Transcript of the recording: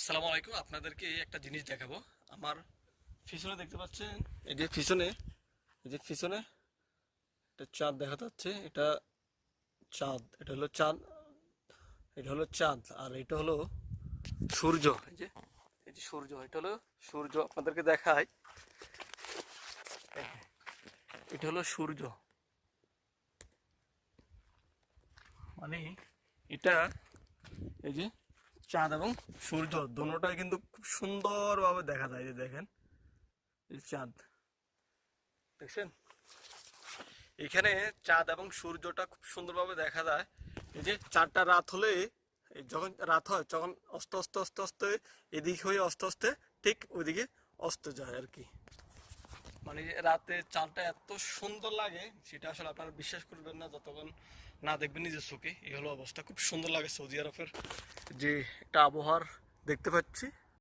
আসসালামু আলাইকুম। আপনাদেরকে একটা জিনিস দেখাবো। আমার পিছনে দেখতে পাচ্ছেন, এই যে পিছনে একটা চাঁদ দেখা যাচ্ছে। এটা চাঁদ, এটা হলো চাঁদ, এটা হলো চাঁদ, আর এটা হলো সূর্য। এই যে সূর্য, এটা হলো সূর্য। আপনাদেরকে দেখাই, এটা হলো সূর্য। মানে এটা, এই যে চাঁদ এবং সূর্য দুটোটাই কিন্তু খুব সুন্দরভাবে দেখা যায়। এই যে দেখেন, এই চাঁদ দেখছেন, এখানে চাঁদ এবং সূর্যটা খুব সুন্দরভাবে দেখা যায়। এই যে চারটা রাত হলে, এই যখন রাত হয় তখন অস্ত অস্ত অস্ত অস্তে এদিক হয়ে অস্তে অস্তে ঠিক ওইদিকে অস্ত যায় আর কি। মানে রাতে চাঁদটা এত সুন্দর লাগে, সেটা আসলে আপনারা বিশ্বাস করবেন না যতক্ষণ না দেখবেন নিজের চোখে। এই হলো অবস্থা, খুব সুন্দর লাগে সৌদি আরবের যে একটা আবহাওয়ার দেখতে পাচ্ছি।